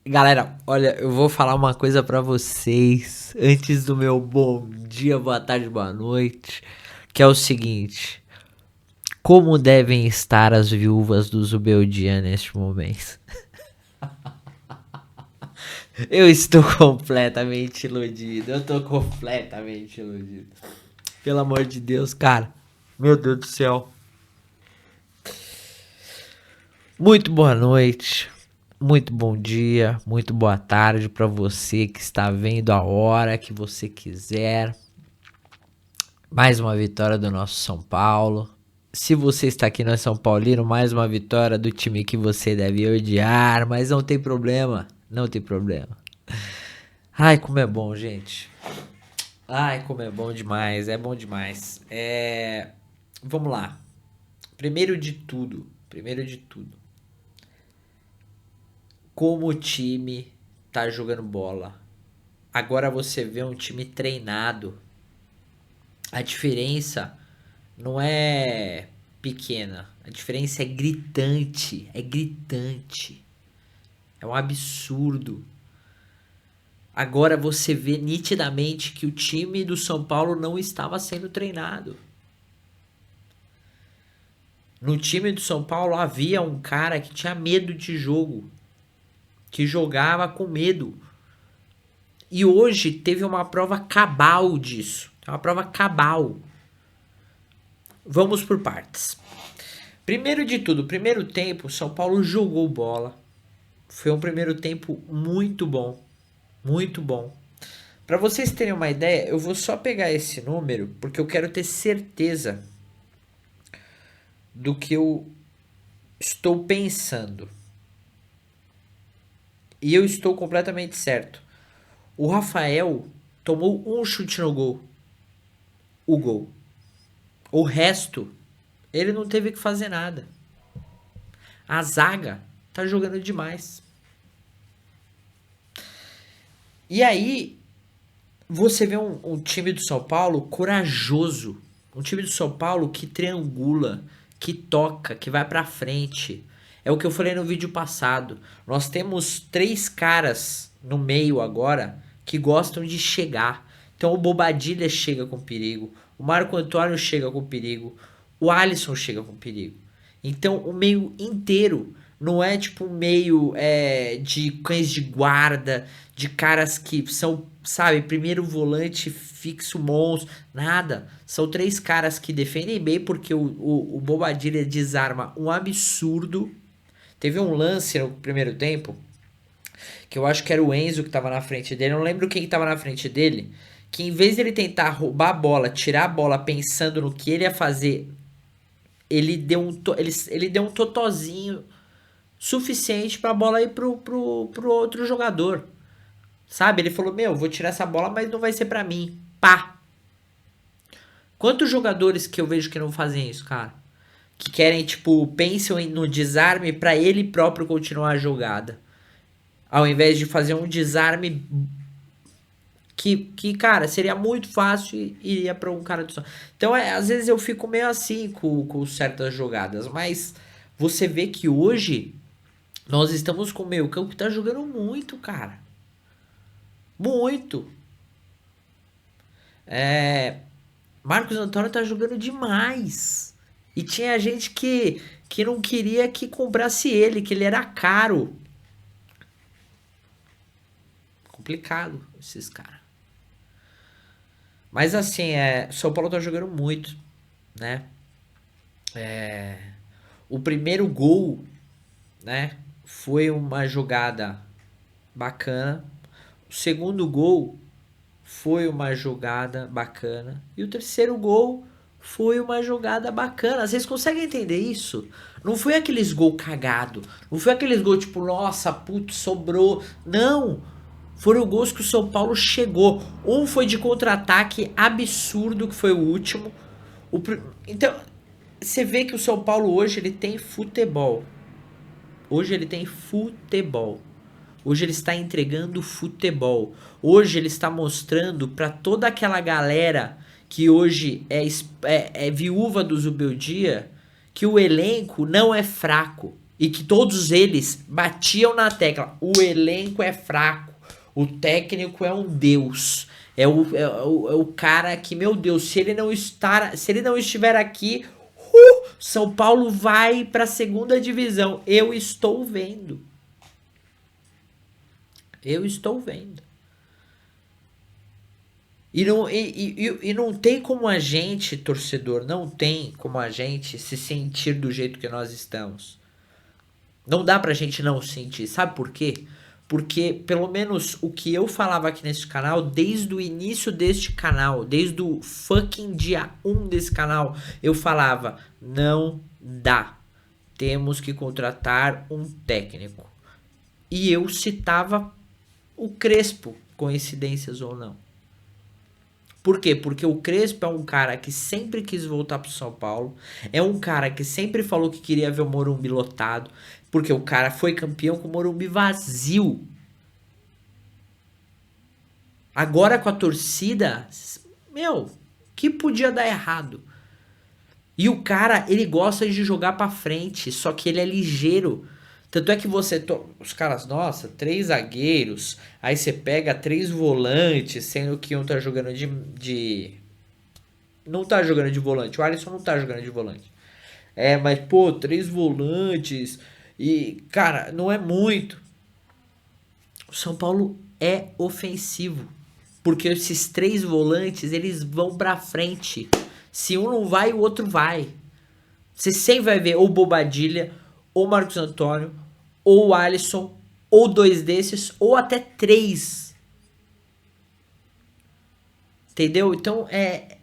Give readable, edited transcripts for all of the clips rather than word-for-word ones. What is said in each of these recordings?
Galera, olha, eu vou falar uma coisa pra vocês antes do meu bom dia, boa tarde, boa noite, que é o seguinte: como devem estar as viúvas do Zubeldia neste momento? Eu estou completamente iludido, eu tô completamente iludido. Pelo amor de Deus, cara. Meu Deus do céu. Muito boa noite, muito bom dia, muito boa tarde pra você que está vendo a hora que você quiser. Mais uma vitória do nosso São Paulo. Se você está aqui no São Paulino, mais uma vitória do time que você deve odiar, mas não tem problema, não tem problema. Ai, como é bom, gente. Ai, como é bom demais, é bom demais. Vamos lá. Primeiro de tudo, como o time tá jogando bola. Agora você vê um time treinado. A diferença não é pequena. A diferença é gritante. É gritante. É um absurdo. Agora você vê nitidamente que o time do São Paulo não estava sendo treinado. No time do São Paulo havia um cara que tinha medo de jogo, que jogava com medo. E hoje teve uma prova cabal disso. Uma prova cabal. Vamos por partes. Primeiro de tudo, primeiro tempo, São Paulo jogou bola. Foi um primeiro tempo muito bom. Muito bom. Para vocês terem uma ideia, eu vou só pegar esse número porque eu quero ter certeza do que eu estou pensando. E eu estou completamente certo. O Rafael tomou um chute no gol. O gol. O resto, ele não teve que fazer nada. A zaga tá jogando demais. E aí, você vê um time do São Paulo corajoso. Um time do São Paulo que triangula, que toca, que vai pra frente. É o que eu falei no vídeo passado. Nós temos três caras no meio agora que gostam de chegar. Então o Bobadilha chega com perigo, o Marco Antônio chega com perigo, o Alisson chega com perigo. Então o meio inteiro não é tipo um meio de cães de guarda, de caras que são, sabe, primeiro volante fixo monstro, nada. São três caras que defendem bem porque o Bobadilha desarma um absurdo. Teve um lance no primeiro tempo que eu acho que era o Enzo que tava na frente dele, eu não lembro quem que tava na frente dele, que em vez dele tentar roubar a bola, tirar a bola pensando no que ele ia fazer, ele deu um totozinho suficiente pra bola ir pro outro jogador. Sabe? Ele falou: Meu, vou tirar essa bola, mas não vai ser pra mim. Pá! Quantos jogadores que eu vejo que não fazem isso, cara? Que querem, tipo, pensam no desarme pra ele próprio continuar a jogada. Ao invés de fazer um desarme cara, seria muito fácil e iria pra um cara do. Então, às vezes eu fico meio assim com certas jogadas, mas você vê que hoje nós estamos com o meio campo que tá jogando muito, cara. Muito. É, Marcos Antônio tá jogando demais. E tinha gente que não queria que comprasse ele, que ele era caro. Complicado esses caras. Mas assim, São Paulo tá jogando muito, né? O primeiro gol, né, foi uma jogada bacana. O segundo gol foi uma jogada bacana. E o terceiro gol foi uma jogada bacana. Vocês conseguem entender isso? Não foi aqueles gol cagado. Não foi aqueles gol tipo, nossa, putz, sobrou. Não. Foram gols que o São Paulo chegou. Um foi de contra-ataque absurdo, que foi o último. Então, você vê que o São Paulo hoje ele tem futebol. Hoje ele tem futebol. Hoje ele está entregando futebol. Hoje ele está mostrando para toda aquela galera que hoje é viúva do Zubeldia que o elenco não é fraco. E que todos eles batiam na tecla. O elenco é fraco. O técnico é um deus. É o cara que, meu Deus, se ele não estiver aqui, São Paulo vai para a segunda divisão. Eu estou vendo. Eu estou vendo. E não tem como a gente, torcedor, não tem como a gente se sentir do jeito que nós estamos. Não dá pra gente não sentir. Sabe por quê? Porque, pelo menos, o que eu falava aqui nesse canal, desde o início deste canal, desde o fucking dia 1 desse canal, eu falava: não dá. Temos que contratar um técnico. E eu citava o Crespo, coincidências ou não. Por quê? Porque o Crespo é um cara que sempre quis voltar pro São Paulo, é um cara que sempre falou que queria ver o Morumbi lotado, porque o cara foi campeão com o Morumbi vazio. Agora com a torcida, meu, que podia dar errado? E o cara, ele gosta de jogar pra frente, só que ele é ligeiro. Tanto é que os caras, nossa, 3 zagueiros, aí você pega 3 volantes, sendo que um tá jogando não tá jogando de volante, o Alisson não tá jogando de volante. Mas pô, 3 volantes, e cara, não é muito. O São Paulo é ofensivo, porque esses 3 volantes, eles vão pra frente. Se um não vai, o outro vai. Você sempre vai ver ou Bobadilha, ou Marcos Antônio, ou Alisson, ou 2 desses, ou até 3. Entendeu? Então é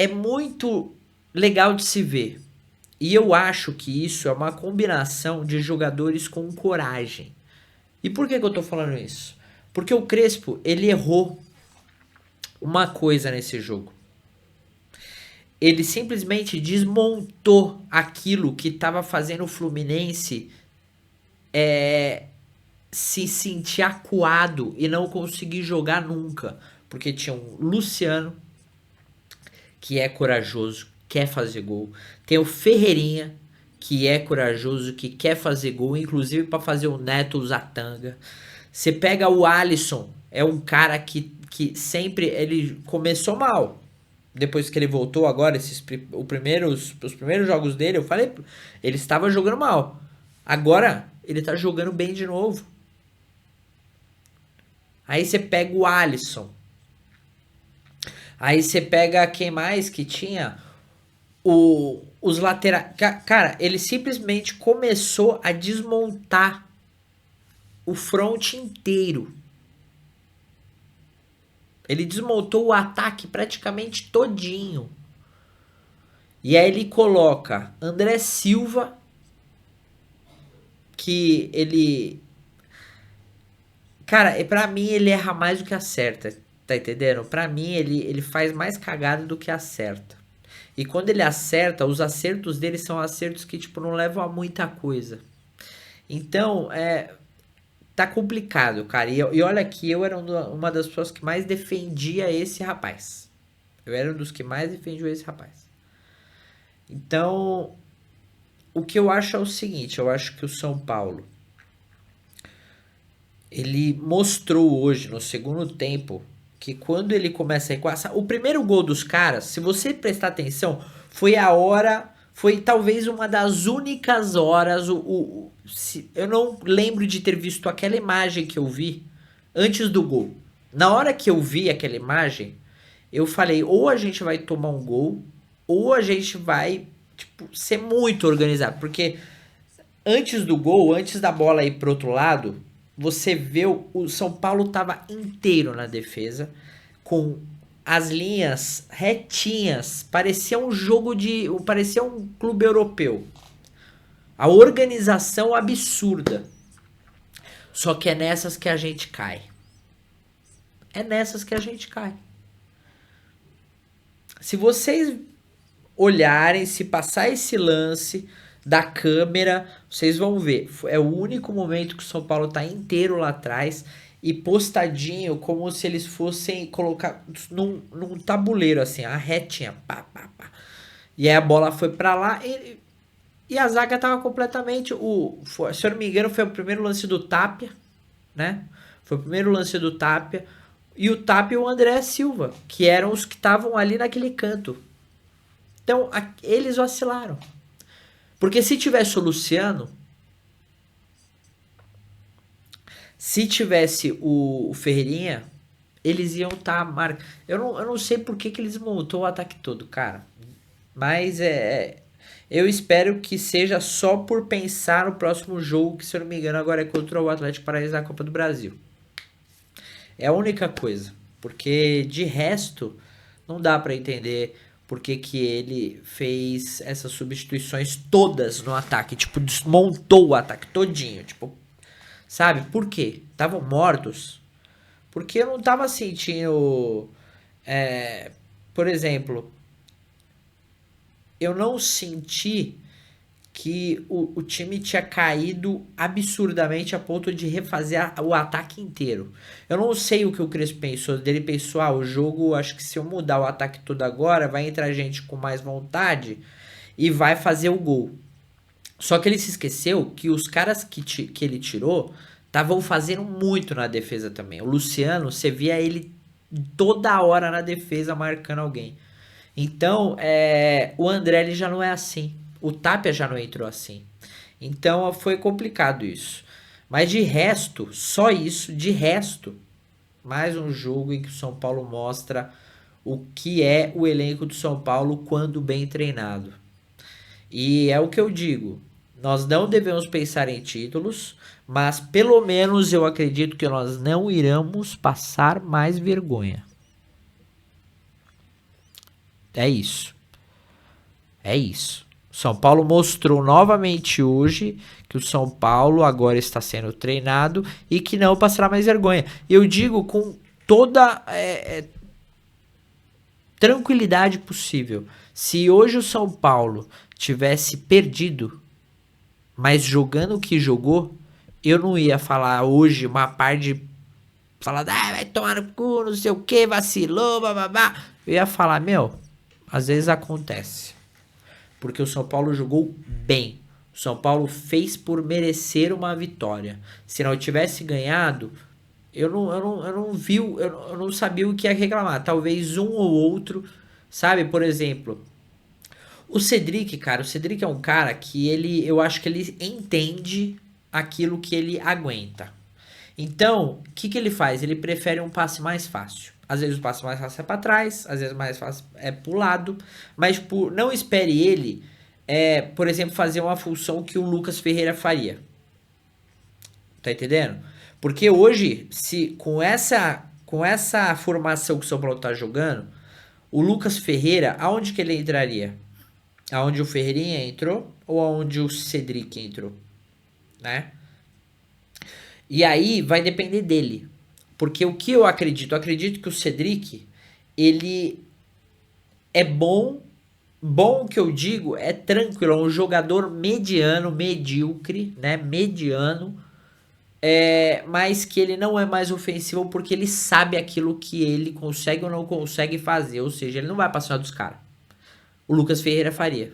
muito legal de se ver. E eu acho que isso é uma combinação de jogadores com coragem. E por que eu tô falando isso? Porque o Crespo, ele errou uma coisa nesse jogo. Ele simplesmente desmontou aquilo que estava fazendo o Fluminense se sentir acuado e não conseguir jogar nunca. Porque tinha um Luciano, que é corajoso, quer fazer gol. Tem o Ferreirinha, que é corajoso, que quer fazer gol, inclusive para fazer o Neto usar tanga. Você pega o Alisson, é um cara que sempre ele começou mal. Depois que ele voltou agora, os primeiros jogos dele, eu falei, ele estava jogando mal. Agora ele tá jogando bem de novo. Aí você pega o Alisson. Aí você pega quem mais que tinha? Os laterais. Cara, ele simplesmente começou a desmontar o front inteiro. Ele desmontou o ataque praticamente todinho. E aí ele coloca André Silva, que ele... Cara, pra mim ele erra mais do que acerta. Tá entendendo? Pra mim ele faz mais cagada do que acerta. E quando ele acerta, os acertos dele são acertos que, tipo, não levam a muita coisa. Então, tá complicado, cara. E olha que eu era uma das pessoas que mais defendia esse rapaz. Eu era um dos que mais defendia esse rapaz. Então, o que eu acho é o seguinte, eu acho que o São Paulo, ele mostrou hoje, no segundo tempo, que quando ele começa a equação... O primeiro gol dos caras, se você prestar atenção, foi a hora... Foi talvez uma das únicas horas... eu não lembro de ter visto aquela imagem que eu vi antes do gol. Na hora que eu vi aquela imagem, eu falei, ou a gente vai tomar um gol, ou a gente vai, tipo, ser muito organizado. Porque antes do gol, antes da bola ir pro outro lado, você vê o São Paulo tava inteiro na defesa, com as linhas retinhas, parecia um parecia um clube europeu. A organização absurda. Só que é nessas que a gente cai. É nessas que a gente cai. Se vocês olharem, se passar esse lance da câmera, vocês vão ver. É o único momento que o São Paulo tá inteiro lá atrás e postadinho, como se eles fossem colocar num tabuleiro, assim, a retinha. Pá, pá, pá. E aí a bola foi pra lá e E a zaga tava completamente. Se eu não me engano, foi o primeiro lance do Tapia, né? Foi o primeiro lance do Tapia. E o Tapia e o André Silva, que eram os que estavam ali naquele canto. Então, eles vacilaram. Porque se tivesse o Luciano, se tivesse o Ferreirinha, eles iam estar eu não sei por que eles montou o ataque todo, cara. Mas eu espero que seja só por pensar no próximo jogo, que se eu não me engano agora é contra o Atlético Paranaense na Copa do Brasil. É a única coisa. Porque de resto, não dá pra entender por que que ele fez essas substituições todas no ataque. Tipo, desmontou o ataque todinho. Tipo, sabe? Por quê? Estavam mortos? Porque eu não tava sentindo. é, por exemplo, eu não senti que o time tinha caído absurdamente a ponto de refazer o ataque inteiro. Eu não sei o que o Crespo pensou. Ele pensou, o jogo, acho que se eu mudar o ataque todo agora, vai entrar gente com mais vontade e vai fazer o gol. Só que ele se esqueceu que os caras que ele tirou estavam fazendo muito na defesa também. O Luciano, você via ele toda hora na defesa marcando alguém. Então, o André ele já não é assim. O Tapia já não entrou assim. Então foi complicado isso. Mas de resto, só isso, de resto, mais um jogo em que o São Paulo mostra o que é o elenco do São Paulo quando bem treinado. E é o que eu digo. Nós não devemos pensar em títulos, mas pelo menos eu acredito que nós não iremos passar mais vergonha. É isso. É isso. São Paulo mostrou novamente hoje que o São Paulo agora está sendo treinado e que não passará mais vergonha. Eu digo com toda tranquilidade possível. Se hoje o São Paulo tivesse perdido, mas jogando o que jogou, eu não ia falar hoje uma parte de falar, vai tomar no cu, não sei o que, vacilou, bababá. Eu ia falar, meu, às vezes acontece. Porque o São Paulo jogou bem. O São Paulo fez por merecer uma vitória. Se não tivesse ganhado, eu não sabia o que ia reclamar. Talvez um ou outro, sabe? Por exemplo, o Cedric, cara, o Cedric é um cara que eu acho que ele entende aquilo que ele aguenta. Então, o que que ele faz? Ele prefere um passe mais fácil. Às vezes o passe mais fácil é para trás, às vezes mais fácil é pro lado, mas não espere ele, por exemplo, fazer uma função que o Lucas Ferreira faria. Tá entendendo? Porque hoje, se com essa formação que o São Paulo tá jogando, o Lucas Ferreira, aonde que ele entraria? Aonde o Ferreirinha entrou ou aonde o Cedric entrou, né? E aí vai depender dele. Porque o que eu acredito? Eu acredito que o Cedric, ele é bom. Bom que eu digo, é tranquilo. É um jogador mediano, medíocre, né? Mediano. Mas que ele não é mais ofensivo porque ele sabe aquilo que ele consegue ou não consegue fazer. Ou seja, ele não vai passar dos caras. O Lucas Ferreira faria.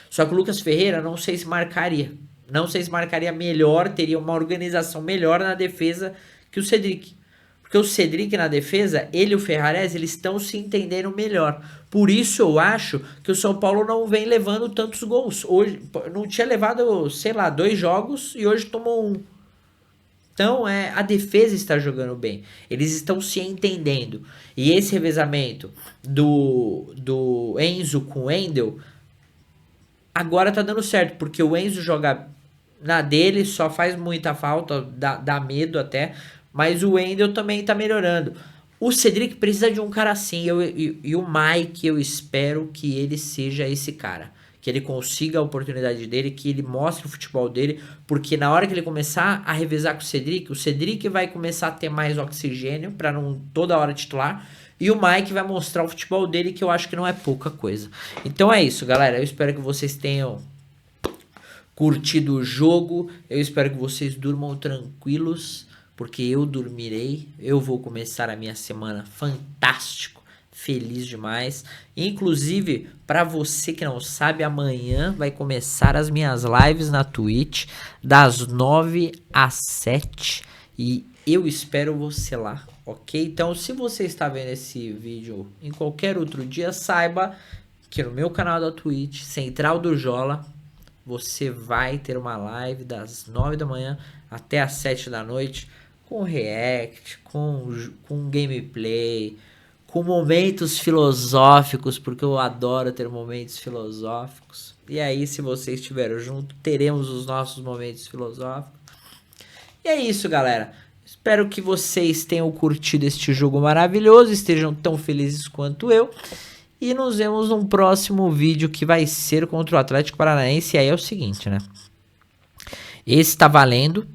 Só que o Lucas Ferreira não sei se marcaria. Não sei se marcaria melhor, teria uma organização melhor na defesa que o Cedric. Porque o Cedric na defesa, ele e o Ferrarese, eles estão se entendendo melhor. Por isso eu acho que o São Paulo não vem levando tantos gols. Hoje não tinha levado, sei lá, 2 jogos e hoje tomou um. Então a defesa está jogando bem. Eles estão se entendendo. E esse revezamento do Enzo com o Wendel agora tá dando certo. Porque o Enzo joga na dele, só faz muita falta, dá medo até. Mas o Wendel também tá melhorando. O Cedric precisa de um cara assim. E o Mike, eu espero que ele seja esse cara. Que ele consiga a oportunidade dele, que ele mostre o futebol dele. Porque na hora que ele começar a revezar com o Cedric vai começar a ter mais oxigênio para não toda hora titular. E o Mike vai mostrar o futebol dele, que eu acho que não é pouca coisa. Então é isso, galera. Eu espero que vocês tenham curtido o jogo. Eu espero que vocês durmam tranquilos, porque eu dormirei. Eu vou começar a minha semana fantástico, feliz demais. Inclusive, para você que não sabe, amanhã vai começar as minhas lives na Twitch, das 9 às 7. E eu espero você lá, ok? Então, se você está vendo esse vídeo em qualquer outro dia, saiba que no meu canal da Twitch, Central do Jola, você vai ter uma live das 9 da manhã até as 7 da noite, com react, com gameplay, com momentos filosóficos, porque eu adoro ter momentos filosóficos. E aí, se vocês estiverem junto, teremos os nossos momentos filosóficos. E é isso, galera. Espero que vocês tenham curtido este jogo maravilhoso, estejam tão felizes quanto eu. E nos vemos num próximo vídeo que vai ser contra o Atlético Paranaense. E aí é o seguinte, né? Esse tá valendo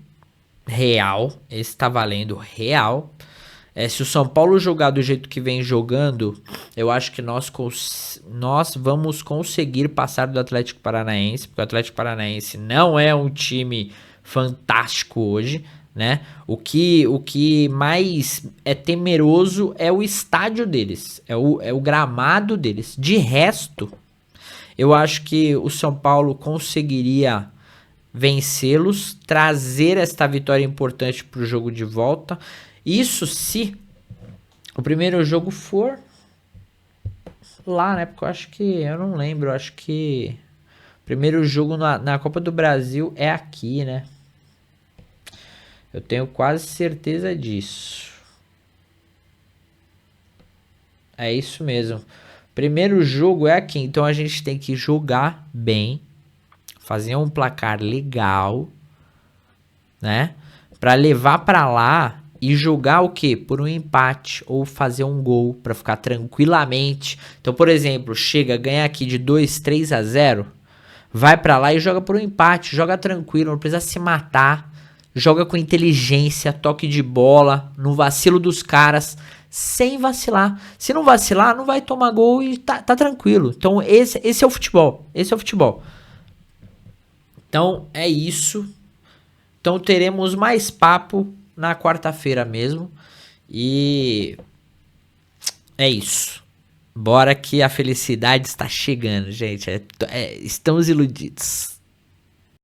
real. Esse tá valendo real. Se o São Paulo jogar do jeito que vem jogando, eu acho que nós vamos conseguir passar do Atlético Paranaense, porque o Atlético Paranaense não é um time fantástico hoje, né? O que mais é temeroso é o estádio deles, é o gramado deles. De resto, eu acho que o São Paulo conseguiria vencê-los, trazer esta vitória importante para o jogo de volta. Isso se o primeiro jogo for lá, né? Porque eu acho que, eu não lembro, eu acho que o primeiro jogo na Copa do Brasil é aqui, né? Eu tenho quase certeza disso. É isso mesmo. Primeiro jogo é aqui, então a gente tem que jogar bem, fazer um placar legal, né? Para levar para lá e jogar o quê? Por um empate ou fazer um gol para ficar tranquilamente. Então, por exemplo, chega, ganha aqui de 2-3-0, vai para lá e joga por um empate, joga tranquilo, não precisa se matar, joga com inteligência, toque de bola, no vacilo dos caras, sem vacilar. Se não vacilar, não vai tomar gol e tá tranquilo. Então, esse é o futebol. Esse é o futebol. Então, é isso. Então, teremos mais papo na quarta-feira mesmo. E é isso. Bora que a felicidade está chegando, gente. Estamos iludidos.